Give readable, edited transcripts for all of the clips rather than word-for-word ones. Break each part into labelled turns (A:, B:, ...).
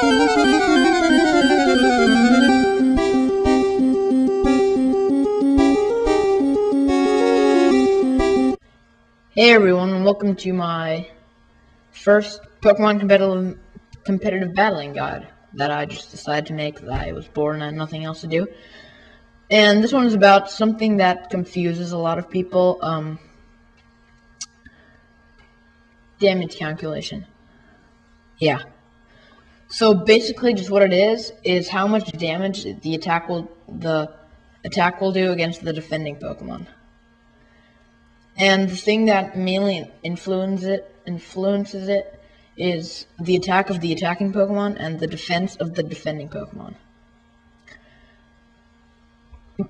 A: Hey everyone, and welcome to my first Pokemon competitive battling guide that I just decided to make because I was bored and I had nothing else to do. And this one is about something that confuses a lot of people, damage calculation. Yeah. So basically just what it is how much damage the attack will do against the defending Pokemon. And the thing that mainly influences it is the attack of the attacking Pokemon and the defense of the defending Pokemon.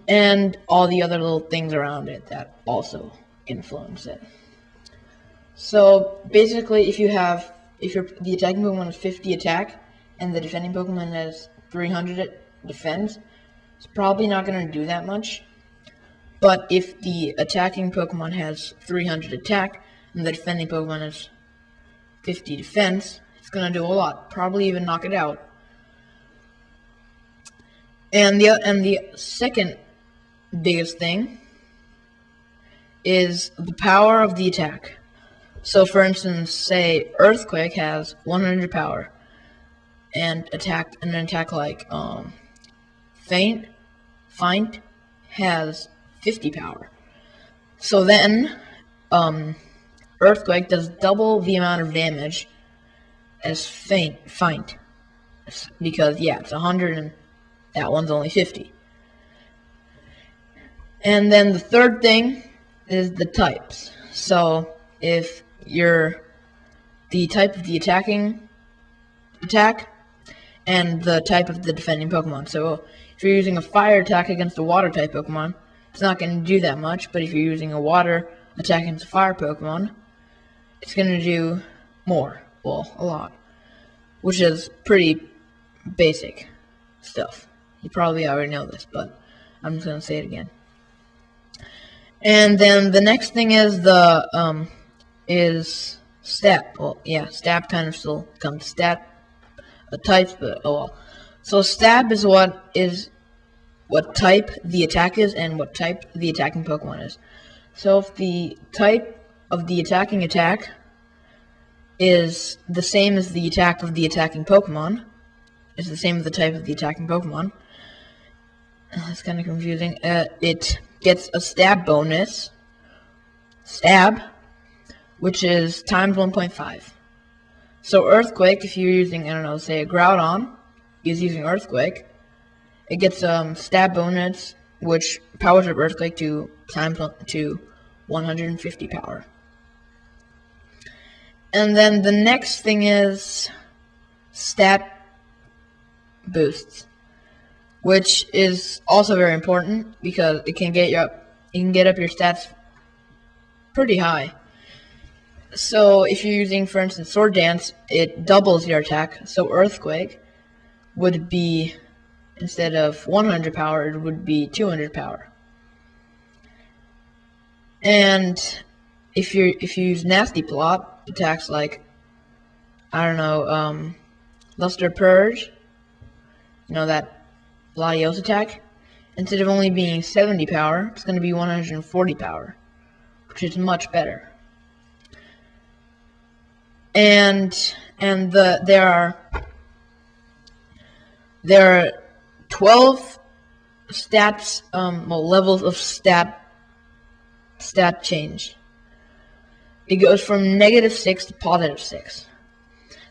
A: And all the other little things around it that also influence it. So basically the attacking Pokemon has 50 attack and the defending Pokemon has 300 defense, it's probably not going to do that much. But if the attacking Pokemon has 300 attack and the defending Pokemon has 50 defense, it's going to do a lot. Probably even knock it out. And the second biggest thing is the power of the attack. So for instance, say Earthquake has 100 power and an attack like Feint has 50 power. So then, Earthquake does double the amount of damage as Feint, because yeah, it's 100 and that one's only 50. And then the third thing is the types. So if you're the type of the attacking attack and the type of the defending Pokemon. So if you're using a fire attack against a water type Pokemon, it's not going to do that much, but if you're using a water attack against a fire Pokemon, it's going to do more. Well, a lot. Which is pretty basic stuff. You probably already know this, but I'm just going to say it again. And then the next thing is is stat. Well, yeah, stat kind of still comes stat types, but oh well. So stab is what type the attack is and what type the attacking Pokemon is. So if the type of the attacking attack is the same as the attack of the attacking Pokemon, it's the same as the type of the attacking Pokemon, that's kind of confusing, it gets a stab bonus, which is times 1.5. So Earthquake, if you're using, I don't know, say a Groudon is using Earthquake, it gets stab bonus, which powers up Earthquake to 150 power. And then the next thing is stat boosts, which is also very important because it can get up your stats pretty high. So if you're using, for instance, Sword Dance, it doubles your attack. So Earthquake would be, instead of 100 power, it would be 200 power. And if you use Nasty Plot, attacks like, I don't know, Luster Purge, you know, that Latios attack, instead of only being 70 power, it's going to be 140 power, which is much better. And there are 12 stats, levels of stat change. It goes from -6 to +6.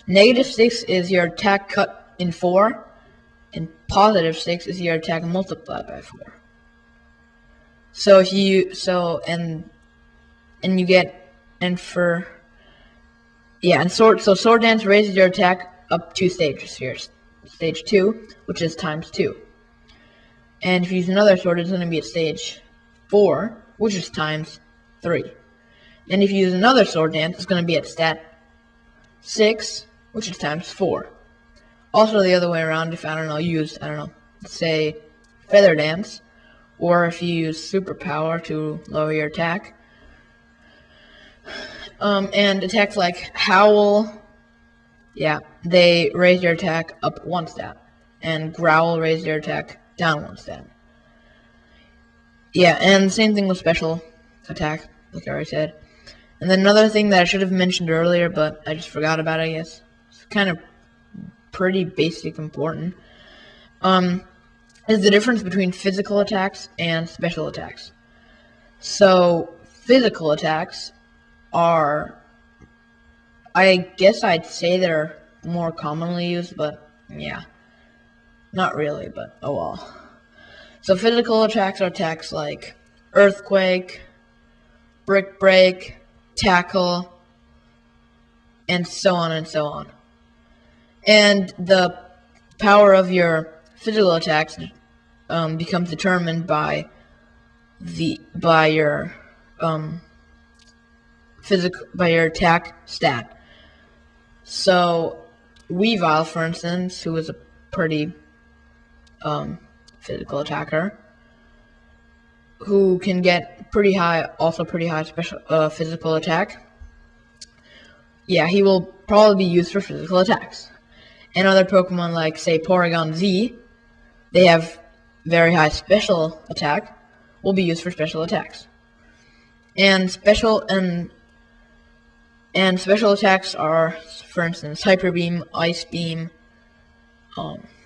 A: -6 is your attack cut in 4, and +6 is your attack multiplied by 4. So if you Sword Dance raises your attack up 2 stages here. Stage 2, which is ×2. And if you use another sword, it's going to be at stage 4, which is ×3. And if you use another Sword Dance, it's going to be at stat 6, which is ×4. Also the other way around, if say Feather Dance, or if you use Superpower to lower your attack, and attacks like Howl, Yeah, they raise your attack up 1 stat, and growl raise your attack down 1 stat. Yeah, and same thing with special attack, like I already said. And then another thing that I should have mentioned earlier, but I just forgot about it, I guess. It's kind of pretty basic important. Is the difference between physical attacks and special attacks. So, physical attacks are, I guess I'd say they're more commonly used, but yeah. Not really, but oh well. So physical attacks are attacks like Earthquake, Brick Break, Tackle, and so on and so on. And the power of your physical attacks becomes determined by your attack stat. So Weavile, for instance, who is a pretty physical attacker, who can get pretty high special physical attack. Yeah, he will probably be used for physical attacks. And other Pokemon like, say, Porygon Z, they have very high special attack, will be used for special attacks. And special attacks are, for instance, Hyper Beam, Ice Beam,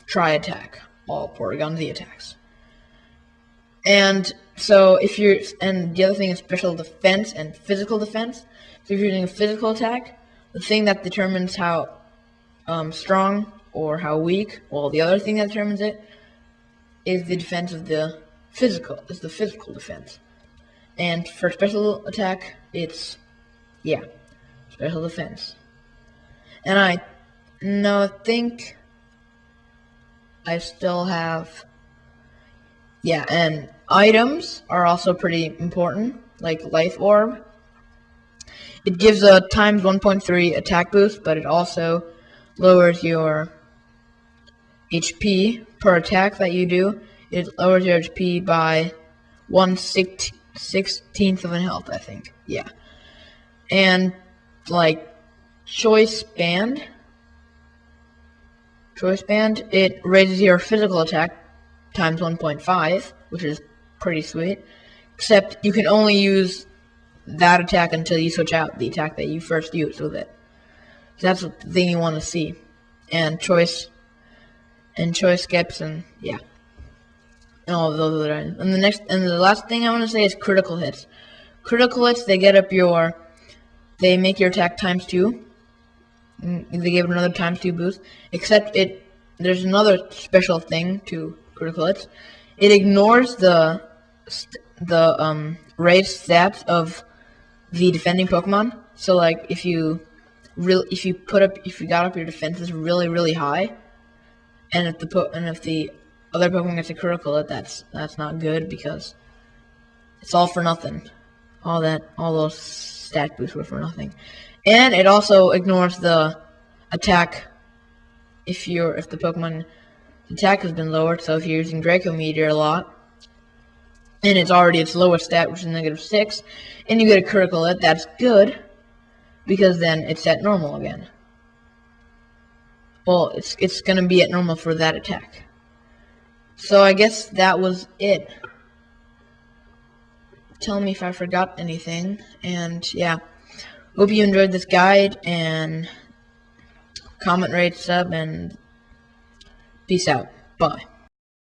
A: Tri-Attack, all Porygon Z attacks. And so and the other thing is special defense and physical defense. So if you're using a physical attack, the thing that determines how strong or how weak, well, the other thing that determines it is the defense of the physical defense. And for special attack, it's, yeah, special defense. And I think I still have, yeah, and items are also pretty important, like Life Orb. It gives a times 1.3 attack boost, but it also lowers your HP per attack that you do. It lowers your HP by 1/16th of a health, I think. Yeah. And like Choice Band, it raises your physical attack times 1.5, which is pretty sweet. Except you can only use that attack until you switch out the attack that you first used with it. So that's the thing you want to see. And choice skips, and yeah, and all of those other items. And the last thing I want to say is critical hits. Critical hits, they make your attack times 2. They give it another times 2 boost. Except there's another special thing to critical hits. It ignores the raised stats of the defending Pokemon. So like if you got up your defenses really, really high, and if the other Pokemon gets a critical hit, that's not good, because it's all for nothing. All those stat boosts were for nothing. And it also ignores the attack if the Pokemon attack has been lowered. So if you're using Draco Meteor a lot, and it's already its lowest stat, which is -6, and you get a critical hit, that's good, because then it's at normal again. Well, it's gonna be at normal for that attack. So I guess that was it. Tell me if I forgot anything, and yeah. Hope you enjoyed this guide, and comment, rate, sub, and peace out. Bye.